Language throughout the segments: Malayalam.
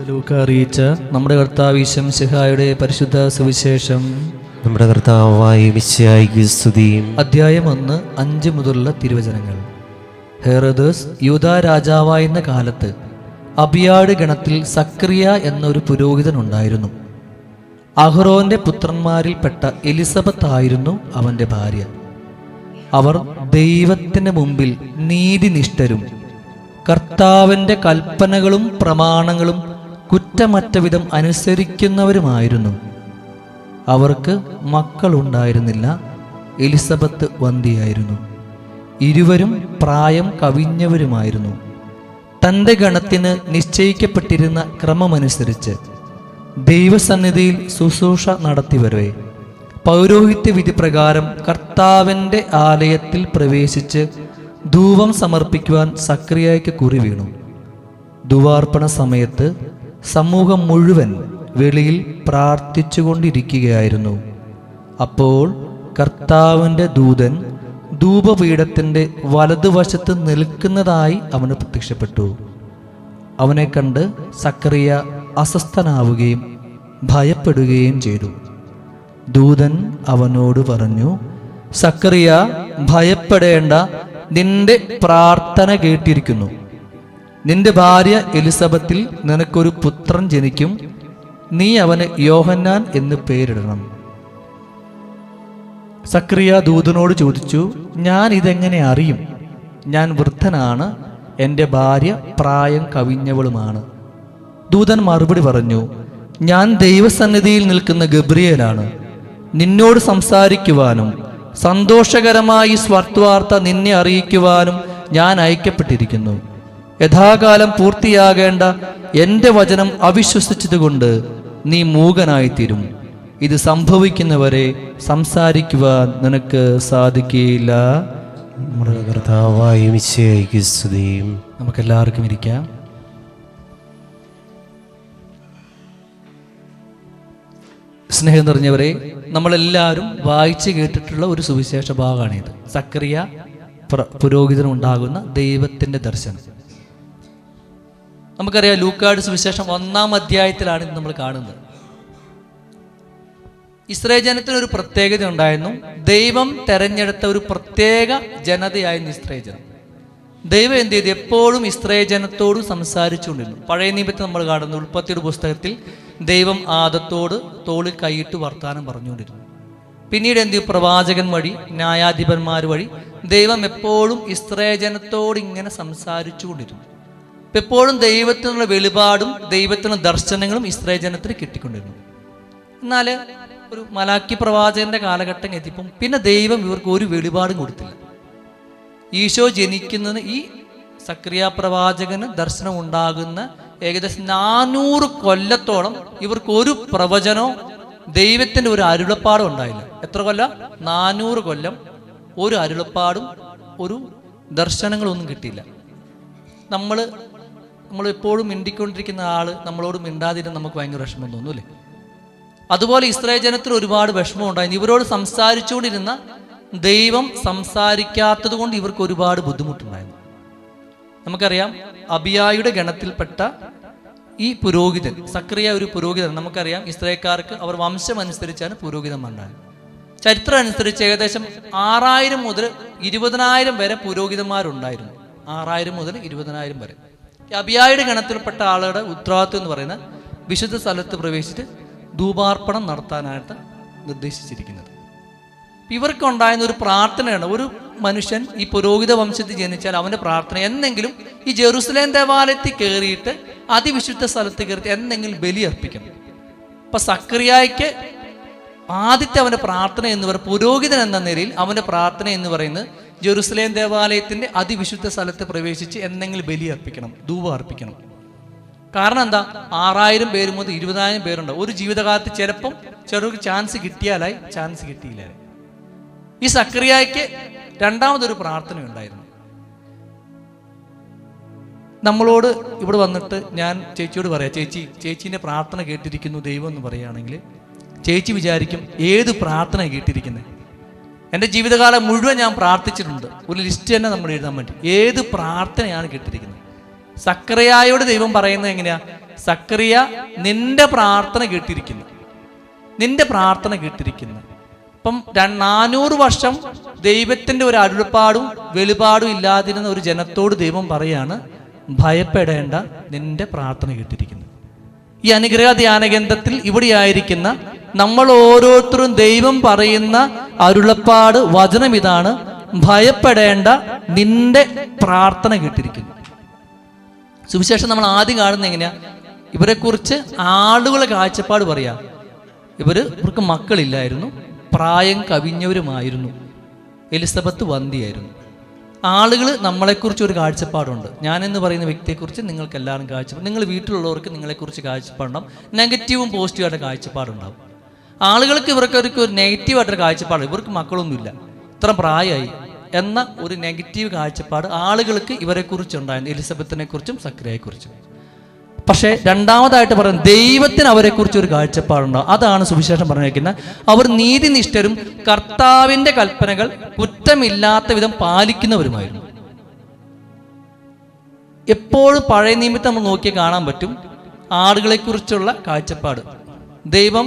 ലൂക്ക അറിയിച്ച നമ്മുടെ കർത്താവ് ഈശോ മിശിഹായുടെ പരിശുദ്ധ സുവിശേഷം. നമ്മുടെ കർത്താവായ മിശിഹായ്ക്ക് സ്തുതി. അധ്യായം 1, 5 മുതലുള്ള തിരുവചനങ്ങൾ. ഹെറോദോസ് യൂദാ രാജാവായിരുന്ന കാലത്ത് അബിയാട് ഗണത്തിൽ സക്രിയ എന്നൊരു പുരോഹിതൻ ഉണ്ടായിരുന്നു. അഹ്റോന്റെ പുത്രന്മാരിൽപ്പെട്ട എലിസബത്ത് ആയിരുന്നു അവന്റെ ഭാര്യ. അവർ ദൈവത്തിന് മുമ്പിൽ നീതിനിഷ്ഠരും കർത്താവിൻ്റെ കൽപ്പനകളും പ്രമാണങ്ങളും കുറ്റമറ്റ വിധം അനുസരിക്കുന്നവരുമായിരുന്നു. അവർക്ക് മക്കളുണ്ടായിരുന്നില്ല. എലിസബത്ത് വന്ധ്യയായിരുന്നു. ഇരുവരും പ്രായം കവിഞ്ഞവരുമായിരുന്നു. തൻ്റെ ഗണത്തിന് നിശ്ചയിക്കപ്പെട്ടിരുന്ന ക്രമമനുസരിച്ച് ദൈവസന്നിധിയിൽ ശുശ്രൂഷ നടത്തിവരവേ പൗരോഹിത്യ വിധി പ്രകാരം കർത്താവിൻ്റെ ആലയത്തിൽ പ്രവേശിച്ച് ധൂപം സമർപ്പിക്കുവാൻ സക്രിയയ്ക്ക് കുറി വീണു. ധൂവാർപ്പണ സമയത്ത് സമൂഹം മുഴുവൻ വെളിയിൽ പ്രാർത്ഥിച്ചുകൊണ്ടിരിക്കുകയായിരുന്നു. അപ്പോൾ കർത്താവിൻ്റെ ദൂതൻ ധൂപപീഠത്തിൻ്റെ വലതുവശത്ത് നിൽക്കുന്നതായി അവന് പ്രത്യക്ഷപ്പെട്ടു. അവനെ കണ്ട് സക്രിയ അസ്വസ്ഥനാവുകയും ഭയപ്പെടുകയും ചെയ്തു. ദൂതൻ അവനോട് പറഞ്ഞു, സക്രിയ, ഭയപ്പെടേണ്ട, നിന്റെ പ്രാർത്ഥന കേട്ടിരിക്കുന്നു. നിന്റെ ഭാര്യ എലിസബത്തിൽ നിനക്കൊരു പുത്രൻ ജനിക്കും. നീ അവന് യോഹന്നാൻ എന്ന് പേരിടണം. സക്രിയ ദൂതനോട് ചോദിച്ചു, ഞാൻ ഇതെങ്ങനെ അറിയും? ഞാൻ വൃദ്ധനാണ്, എൻ്റെ ഭാര്യ പ്രായം കവിഞ്ഞവളുമാണ്. ദൂതൻ മറുപടി പറഞ്ഞു, ഞാൻ ദൈവസന്നിധിയിൽ നിൽക്കുന്ന ഗബ്രിയേലാണ്. നിന്നോട് സംസാരിക്കുവാനും സന്തോഷകരമായി സ്വർവാർത്ത നിന്നെ അറിയിക്കുവാനും ഞാൻ അയക്കപ്പെട്ടിരിക്കുന്നു. യഥാകാലം പൂർത്തിയാകേണ്ട എൻ്റെ വചനം അവിശ്വസിച്ചതുകൊണ്ട് നീ മൂകനായിത്തീരും. ഇത് സംഭവിക്കുന്നവരെ സംസാരിക്കുവാൻ നിനക്ക് സാധിക്കുകയില്ല. നമ്മുടെ കർത്താവായ മിശിഹായ്ക്ക് സ്തുതി. നമുക്കെല്ലാവർക്കും ഇരിക്കാം. സ്നേഹം നിറഞ്ഞവരെ, നമ്മളെല്ലാവരും വായിച്ചു കേട്ടിട്ടുള്ള ഒരു സുവിശേഷ ഭാഗമാണിത്. സക്രിയ പുരോഹിതനുണ്ടാകുന്ന ദൈവത്തിൻ്റെ ദർശനം. നമുക്കറിയാം, ലൂക്കാട് സുവിശേഷം 1-ാം അധ്യായത്തിലാണ് ഇത് നമ്മൾ കാണുന്നത്. ഇസ്രായേൽ ജനത്തിനൊരു പ്രത്യേകത ഉണ്ടായിരുന്നു. ദൈവം തെരഞ്ഞെടുത്ത ഒരു പ്രത്യേക ജനതയായിരുന്നു ഇസ്രായേൽ ജനം. ദൈവം എന്ത് ചെയ്തു? എപ്പോഴും ഇസ്രായേൽ ജനത്തോട് സംസാരിച്ചുകൊണ്ടിരുന്നു. പഴയ നിയമത്തിൽ നമ്മൾ കാണുന്നു, ഉൽപ്പത്തിയുടെ പുസ്തകത്തിൽ ദൈവം ആദത്തോട് തോളിൽ കൈയിട്ട് വർത്താനം പറഞ്ഞുകൊണ്ടിരുന്നു. പിന്നീട് എന്ത് ചെയ്യും? പ്രവാചകൻ വഴി, ന്യായാധിപന്മാർ വഴി ദൈവം എപ്പോഴും ഇസ്രായേൽ ജനത്തോട് ഇങ്ങനെ സംസാരിച്ചു കൊണ്ടിരുന്നു. എപ്പോഴും ദൈവത്തിനുള്ള വെളിപാടും ദൈവത്തിനുള്ള ദർശനങ്ങളും ഇസ്രായേൽ ജനത്തിന് കിട്ടിക്കൊണ്ടിരുന്നു. എന്നാൽ ഒരു മലാക്കി പ്രവാചകന്റെ കാലഘട്ടം എത്തിയപ്പം പിന്നെ ദൈവം ഇവർക്ക് ഒരു വെളിപാടും കൊടുത്തില്ല. ഈശോ ജനിക്കുന്നതിന് ഈ സക്രിയ പ്രവാചകന് ദർശനം ഉണ്ടാകുന്ന ഏകദേശം 400 കൊല്ലത്തോളം ഇവർക്ക് ഒരു പ്രവചനോ ദൈവത്തിൻ്റെ ഒരു അരുളപ്പാടും ഉണ്ടായില്ല. എത്ര കൊല്ലം? 400 കൊല്ലം ഒരു അരുളപ്പാടും ഒരു ദർശനങ്ങളൊന്നും കിട്ടിയില്ല. നമ്മൾ എപ്പോഴും മിണ്ടിക്കൊണ്ടിരിക്കുന്ന ആള് നമ്മളോട് മിണ്ടാതിരുന്ന് നമുക്ക് ഭയങ്കര വിഷമം തോന്നൂല്ലേ? അതുപോലെ ഇസ്രായേൽ ജനത്തിന് ഒരുപാട് വിഷമം ഉണ്ടായിരുന്നു. ഇവരോട് സംസാരിച്ചുകൊണ്ടിരുന്ന ദൈവം സംസാരിക്കാത്തത് കൊണ്ട് ഇവർക്ക് ഒരുപാട് ബുദ്ധിമുട്ടുണ്ടായിരുന്നു. നമുക്കറിയാം, അബിയായുടെ ഗണത്തിൽപ്പെട്ട ഈ പുരോഹിതൻ സക്രിയ ഒരു പുരോഹിതൻ. നമുക്കറിയാം, ഇസ്രായേൽക്കാർക്ക് അവർ വംശം അനുസരിച്ചാണ് പുരോഹിതന്മാരുണ്ടായത്. ചരിത്രം അനുസരിച്ച് ഏകദേശം 6000 മുതൽ 20,000 വരെ പുരോഹിതന്മാരുണ്ടായിരുന്നു. 6000 മുതൽ 20,000 വരെ. അബിയായുടെ ഗണത്തിൽപ്പെട്ട ആളുടെ ഉത്തരവാദിത്വം എന്ന് പറയുന്നത് വിശുദ്ധ സ്ഥലത്ത് പ്രവേശിച്ച് ധൂപാർപ്പണം നടത്താനായിട്ട് നിർദ്ദേശിച്ചിരിക്കുന്നത്. ഇവർക്കുണ്ടായിരുന്ന ഒരു പ്രാർത്ഥനയാണ്. ഒരു മനുഷ്യൻ ഈ പുരോഹിത വംശത്തിൽ ജനിച്ചാൽ അവൻ്റെ പ്രാർത്ഥന എന്നെങ്കിലും ഈ ജെറുസലേം ദേവാലയത്തിൽ കയറിയിട്ട് അതിവിശുദ്ധ സ്ഥലത്ത് കയറിയിട്ട് എന്തെങ്കിലും ബലി അർപ്പിക്കണം. അപ്പൊ സക്രിയയ്ക്ക് ആദ്യത്തെ അവൻ്റെ പ്രാർത്ഥന എന്ന് പറയുന്നത്, പുരോഹിതൻ എന്ന നിലയിൽ അവൻ്റെ പ്രാർത്ഥന എന്ന് പറയുന്നത് ജെറുസലേം ദേവാലയത്തിന്റെ അതിവിശുദ്ധ സ്ഥലത്ത് പ്രവേശിച്ച് എന്തെങ്കിലും ബലി അർപ്പിക്കണം, ധൂപം അർപ്പിക്കണം. കാരണം എന്താ? 6000 പേര് മുതൽ 20,000 പേരുണ്ട്. ഒരു ജീവിതകാലത്ത് ചിലപ്പം ചെറിയൊരു ചാൻസ് കിട്ടിയാലായി, ചാൻസ് കിട്ടിയില്ലായി. ഈ സക്രിയയ്ക്ക് രണ്ടാമതൊരു പ്രാർത്ഥന ഉണ്ടായിരുന്നു. നമ്മളോട് ഇവിടെ വന്നിട്ട് ഞാൻ ചേച്ചിയോട് പറയാം, ചേച്ചീൻ്റെ പ്രാർത്ഥന കേട്ടിരിക്കുന്നു ദൈവം എന്ന് പറയുകയാണെങ്കിൽ ചേച്ചി വിചാരിക്കും, ഏത് പ്രാർത്ഥന കേട്ടിരിക്കുന്നത്? എൻ്റെ ജീവിതകാലം മുഴുവൻ ഞാൻ പ്രാർത്ഥിച്ചിട്ടുണ്ട്. ഒരു ലിസ്റ്റ് തന്നെ നമ്മൾ എഴുതാൻ വേണ്ടി ഏത് പ്രാർത്ഥനയാണ് കേട്ടിരിക്കുന്നത്. സക്രിയായോട് ദൈവം പറയുന്നത് എങ്ങനെയാ? സക്കറിയ നിന്റെ പ്രാർത്ഥന കേട്ടിരിക്കുന്നു, നിന്റെ പ്രാർത്ഥന കേട്ടിരിക്കുന്നു. ഇപ്പം 400 വർഷം ദൈവത്തിന്റെ ഒരു അരുളപ്പാടും വെളിപാടും ഇല്ലാതിരുന്ന ഒരു ജനത്തോട് ദൈവം പറയാണ്, ഭയപ്പെടേണ്ട, നിന്റെ പ്രാർത്ഥന കേട്ടിരിക്കുന്നു. ഈ അനുഗ്രഹ ധ്യാന കേന്ദ്രത്തിൽ ഇവിടെയായിരിക്കുന്ന നമ്മൾ ഓരോരുത്തരും ദൈവം പറയുന്ന അരുളപ്പാട് വചനം ഇതാണ്: ഭയപ്പെടേണ്ട, നിന്റെ പ്രാർത്ഥന കേട്ടിരിക്കുന്നു. സുവിശേഷം നമ്മൾ ആദ്യം കാണുന്നത് എങ്ങനെയാ? ഇവരെക്കുറിച്ച് ആളുകളെ കാഴ്ചപ്പാട് പറയാം. ഇവർക്ക് മക്കളില്ലായിരുന്നു, പ്രായം കവിഞ്ഞവരുമായിരുന്നു, എലിസബത്ത് വന്ധ്യയായിരുന്നു. ആളുകൾ നമ്മളെക്കുറിച്ച് ഒരു കാഴ്ചപ്പാടുണ്ട്. ഞാനെന്ന് പറയുന്ന വ്യക്തിയെക്കുറിച്ച് നിങ്ങൾക്ക് എല്ലാവരും കാഴ്ചപ്പാട്, നിങ്ങൾ വീട്ടിലുള്ളവർക്ക് നിങ്ങളെക്കുറിച്ച് കാഴ്ചപ്പാടുണ്ടാവും, നെഗറ്റീവും പോസിറ്റീവായിട്ട് കാഴ്ചപ്പാടുണ്ടാവും. ആളുകൾക്ക് ഇവർക്ക് ഒരു നെഗറ്റീവായിട്ടൊരു കാഴ്ചപ്പാട്, ഇവർക്ക് മക്കളൊന്നുമില്ല, ഇത്ര പ്രായമായി എന്ന ഒരു നെഗറ്റീവ് കാഴ്ചപ്പാട് ആളുകൾക്ക് ഇവരെക്കുറിച്ചുണ്ടായിരുന്നു, എലിസബത്തിനെ കുറിച്ചും സക്രിയയെക്കുറിച്ചും. പക്ഷേ രണ്ടാമതായിട്ട് പറയുന്നത് ദൈവത്തിന് അവരെക്കുറിച്ച് ഒരു കാഴ്ചപ്പാടുണ്ടാവും. അതാണ് സുവിശേഷം പറഞ്ഞിരിക്കുന്നത്. അവർ നീതിനിഷ്ഠരും കർത്താവിൻ്റെ കൽപ്പനകൾ കുറ്റമില്ലാത്ത വിധം പാലിക്കുന്നവരുമായിരുന്നു. എപ്പോഴും പഴയ നിയമത്തെ നമ്മൾ നോക്കിയാൽ കാണാൻ പറ്റും ആളുകളെക്കുറിച്ചുള്ള കാഴ്ചപ്പാട്. ദൈവം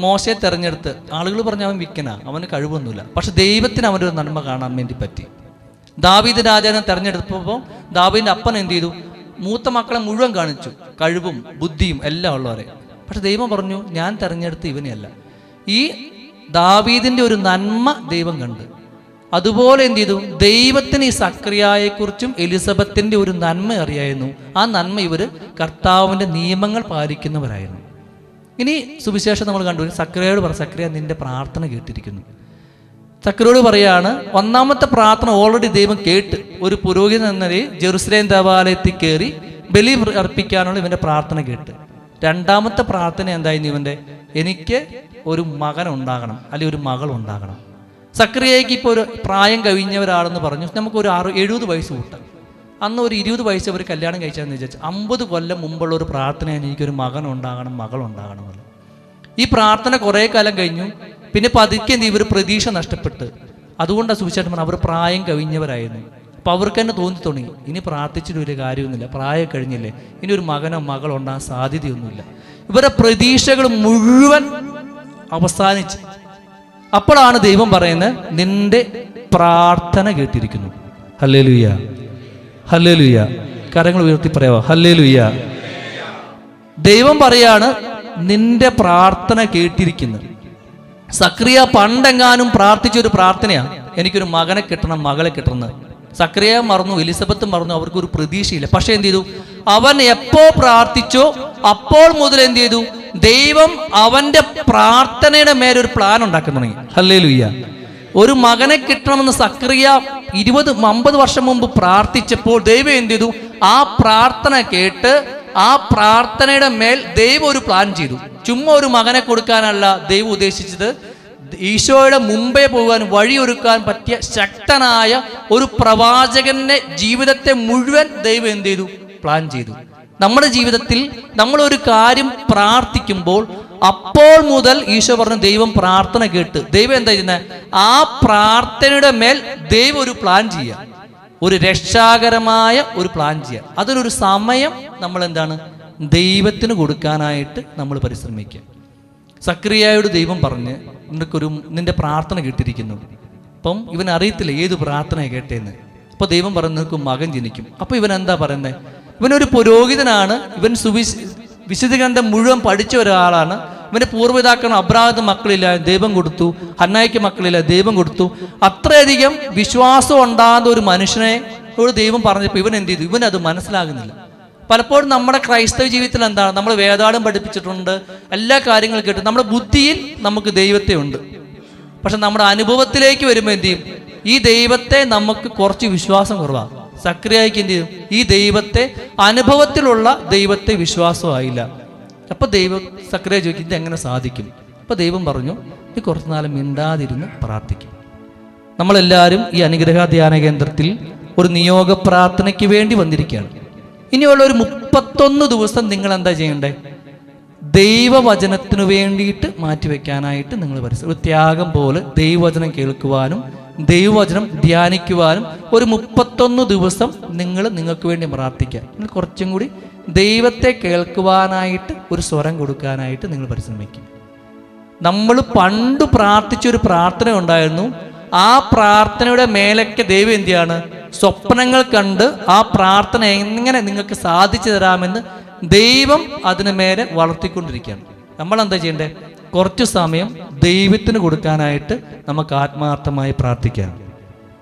മോശയെ തെരഞ്ഞെടുത്ത്, ആളുകൾ പറഞ്ഞ അവൻ വിക്കനാ, അവന് കഴിവൊന്നുമില്ല, പക്ഷെ ദൈവത്തിന് അവൻ്റെ ഒരു നന്മ കാണാൻ വേണ്ടി പറ്റി. ദാവീദ് രാജാവിനെ തെരഞ്ഞെടുത്തപ്പോൾ ദാവീദിന്റെ അപ്പൻ എന്ത് ചെയ്തു? മൂത്ത മക്കളെ മുഴുവൻ കാണിച്ചു, കഴിവും ബുദ്ധിയും എല്ലാം ഉള്ളവരെ. പക്ഷെ ദൈവം പറഞ്ഞു, ഞാൻ തെരഞ്ഞെടുത്ത് ഇവനെയല്ല. ഈ ദാവീദിന്റെ ഒരു നന്മ ദൈവം കണ്ട്. അതുപോലെ എന്ത് ചെയ്തു? ദൈവത്തിന് ഈ സക്രിയയെക്കുറിച്ചും എലിസബത്തിന്റെ ഒരു നന്മ അറിയായിരുന്നു. ആ നന്മ ഇവര് കർത്താവിന്റെ നിയമങ്ങൾ പാലിക്കുന്നവരായിരുന്നു. ഇനി സുവിശേഷം നമ്മൾ കണ്ടു, സക്രിയയോട് പറ, സക്രിയ നിന്റെ പ്രാർത്ഥന കേട്ടിരിക്കുന്നു. സക്രിയയോട് പറയാണ്, ഒന്നാമത്തെ പ്രാർത്ഥന ഓൾറെഡി ദൈവം കേട്ട്. ഒരു പുരോഹിതൻ എന്ന നിലയിൽ ജെറുസലേം ദേവാലയത്തിൽ കയറി ബലി അർപ്പിക്കാനുള്ള ഇവന്റെ പ്രാർത്ഥന കേട്ട്. രണ്ടാമത്തെ പ്രാർത്ഥന എന്തായിരുന്നു ഇവന്റെ? എനിക്ക് ഒരു മകൻ ഉണ്ടാകണം, അല്ലെങ്കിൽ ഒരു മകൾ ഉണ്ടാകണം. സക്രിയയ്ക്ക് ഇപ്പോൾ ഒരു പ്രായം കഴിഞ്ഞ ഒരാളെന്ന് പറഞ്ഞു, നമുക്കൊരു 70 വയസ്സ് കൂട്ടാം. അന്ന് ഒരു 20 വയസ്സ് അവർ കല്യാണം കഴിച്ചാന്ന് വിചാരിച്ചു. 50 കൊല്ലം മുമ്പുള്ള ഒരു പ്രാർത്ഥനയാണ്, എനിക്കൊരു മകൻ ഉണ്ടാകണം, മകൾ ഉണ്ടാകണം. ഈ പ്രാർത്ഥന കുറേ കാലം കഴിഞ്ഞു. പിന്നെ പതുക്കെ ഇവർ പ്രതീക്ഷ നഷ്ടപ്പെട്ട്. അതുകൊണ്ടാണ് സുവിശേഷം അവർ പ്രായം കവിഞ്ഞവരായിരുന്നു. അപ്പം അവർക്ക് തന്നെ തോന്നി തുടങ്ങി, ഇനി പ്രാർത്ഥിച്ചിട്ട് ഒരു കാര്യമൊന്നുമില്ല, പ്രായം കഴിഞ്ഞില്ലേ, ഇനി ഒരു മകനോ മകളോ ഉണ്ടാകാൻ സാധ്യതയൊന്നുമില്ല. ഇവരുടെ പ്രതീക്ഷകൾ മുഴുവൻ അവസാനിച്ച്. അപ്പോഴാണ് ദൈവം പറയുന്നത്, നിന്റെ പ്രാർത്ഥന കേട്ടിരിക്കുന്നു. Hallelujah, hallelujah. കരങ്ങൾ ഉയർത്തി പറയാവോ? ഹല്ലേലൂയ. ദൈവം പറയാണ്, നിന്റെ പ്രാർത്ഥന കേട്ടിരിക്കുന്നു. സക്രിയ പണ്ടെങ്ങാനും പ്രാർത്ഥിച്ചൊരു പ്രാർത്ഥനയാണ്, എനിക്കൊരു മകനെ കിട്ടണം, മകളെ കിട്ടണം. സക്രിയ മറന്നു, എലിസബത്ത് മറന്നു, അവർക്കൊരു പ്രതീക്ഷയില്ല. പക്ഷെ എന്ത് ചെയ്തു? അവൻ എപ്പോ പ്രാർത്ഥിച്ചോ അപ്പോൾ മുതൽ എന്ത് ചെയ്തു? ദൈവം അവന്റെ പ്രാർത്ഥനയുടെ മേലൊരു പ്ലാൻ ഉണ്ടാക്കാൻ തുടങ്ങി. ഹല്ലേലൂയ. ഒരു മകനെ കിട്ടണമെന്ന് സക്രിയ 50 വർഷം മുമ്പ് പ്രാർത്ഥിച്ചപ്പോൾ ദൈവം എന്ത് ചെയ്തു? ആ പ്രാർത്ഥന കേട്ട് ആ പ്രാർത്ഥനയുടെ മേൽ ദൈവം ഒരു പ്ലാൻ ചെയ്തു. ചുമ്മാ ഒരു മകനെ കൊടുക്കാനല്ല ദൈവം ഉദ്ദേശിച്ചത്, ഈശോയുടെ മുമ്പേ പോകാൻ വഴിയൊരുക്കാൻ പറ്റിയ ശക്തനായ ഒരു പ്രവാചകന്റെ ജീവിതത്തെ മുഴുവൻ ദൈവം എന്ത് ചെയ്തു? പ്ലാൻ ചെയ്തു. നമ്മുടെ ജീവിതത്തിൽ നമ്മൾ ഒരു കാര്യം പ്രാർത്ഥിക്കുമ്പോൾ അപ്പോൾ മുതൽ ഈശോ പറഞ്ഞ ദൈവം പ്രാർത്ഥന കേട്ട്. ദൈവം എന്താ ചെയ്യുന്നത്? ആ പ്രാർത്ഥനയുടെ മേൽ ദൈവം ഒരു പ്ലാൻ ചെയ്യുക, ഒരു രക്ഷാകരമായ ഒരു പ്ലാൻ ചെയ്യുക. അതിനൊരു സമയം നമ്മൾ എന്താണ് ദൈവത്തിന് കൊടുക്കാനായിട്ട് നമ്മൾ പരിശ്രമിക്കുക. സക്രിയയോട് ദൈവം പറഞ്ഞ്, നിന്റെ പ്രാർത്ഥന കേട്ടിരിക്കുന്നു. അപ്പം ഇവൻ അറിയത്തില്ല ഏത് പ്രാർത്ഥന കേട്ടേന്ന്. അപ്പോൾ ദൈവം പറഞ്ഞു, നിനക്ക് മകൻ ജനിക്കും. അപ്പോൾ ഇവൻ എന്താ പറയുന്നത്? ഇവനൊരു പുരോഹിതനാണ്, ഇവൻ വിശുദ്ധ ഗ്രന്ഥം മുഴുവൻ പഠിച്ച ഒരാളാണ്. ഇവന്റെ പൂർവ്വപിതാക്കളും അബ്രാഹത്തിന് മക്കളില്ല, ദൈവം കൊടുത്തു. ഹന്നായ്ക്ക് മക്കളില്ല, ദൈവം കൊടുത്തു. അത്രയധികം വിശ്വാസം ഉണ്ടാകുന്ന ഒരു മനുഷ്യനെ ദൈവം പറഞ്ഞപ്പോൾ ഇവൻ എന്ത് ചെയ്തു? ഇവനത് മനസ്സിലാകുന്നില്ല. പലപ്പോഴും നമ്മുടെ ക്രൈസ്തവ ജീവിതത്തിൽ എന്താണ്, നമ്മൾ വേദാടം പഠിപ്പിച്ചിട്ടുണ്ട്, എല്ലാ കാര്യങ്ങളും കേട്ട് നമ്മുടെ ബുദ്ധിയിൽ നമുക്ക് ദൈവത്തെ ഉണ്ട്. പക്ഷെ നമ്മുടെ അനുഭവത്തിലേക്ക് വരുമ്പോൾ എന്ത് ചെയ്യും? ഈ ദൈവത്തെ നമുക്ക് കുറച്ച് വിശ്വാസം കുറവാണ്. സക്രിയയ്ക്ക് എന്ത് ചെയ്യും? ഈ ദൈവത്തെ, അനുഭവത്തിലുള്ള ദൈവത്തെ വിശ്വാസമായില്ല. അപ്പൊ ദൈവം സക്രിയ ചോദിക്കും, ഇത് എങ്ങനെ സാധിക്കും? അപ്പൊ ദൈവം പറഞ്ഞു, നീ കുറച്ചു നാളെ മിണ്ടാതിരുന്ന് പ്രാർത്ഥിക്കും. നമ്മളെല്ലാവരും ഈ അനുഗ്രഹ ധ്യാന കേന്ദ്രത്തിൽ ഒരു നിയോഗ പ്രാർത്ഥനയ്ക്ക് വേണ്ടി വന്നിരിക്കുകയാണ്. ഇനിയുള്ള ഒരു 31 ദിവസം നിങ്ങൾ എന്താ ചെയ്യണ്ടേ? ദൈവവചനത്തിനു വേണ്ടിയിട്ട് മാറ്റിവെക്കാനായിട്ട് നിങ്ങൾ പരിശ്രമിക്കും. ഒരു ത്യാഗം പോലെ ദൈവവചനം കേൾക്കുവാനും ദൈവവചനം ധ്യാനിക്കുവാനും ഒരു 31 ദിവസം നിങ്ങൾക്ക് വേണ്ടി പ്രാർത്ഥിക്കാം. നിങ്ങൾ കുറച്ചും കൂടി ദൈവത്തെ കേൾക്കുവാനായിട്ട് ഒരു സ്വരം കൊടുക്കാനായിട്ട് നിങ്ങൾ പരിശ്രമിക്കും. നമ്മൾ പണ്ട് പ്രാർത്ഥിച്ചൊരു പ്രാർത്ഥന ഉണ്ടായിരുന്നു. ആ പ്രാർത്ഥനയുടെ മേലൊക്കെ ദൈവം എന്ത് ചെയ്യാണ്? സ്വപ്നങ്ങൾ കണ്ട് ആ പ്രാർത്ഥന എങ്ങനെ നിങ്ങൾക്ക് സാധിച്ചു തരാമെന്ന് ദൈവം അതിന് മേലെ വളർത്തിക്കൊണ്ടിരിക്കുകയാണ്. നമ്മൾ എന്താ ചെയ്യേണ്ടത്? കുറച്ചു സമയം ദൈവത്തിന് കൊടുക്കാനായിട്ട് നമുക്ക് ആത്മാർത്ഥമായി പ്രാർത്ഥിക്കാം.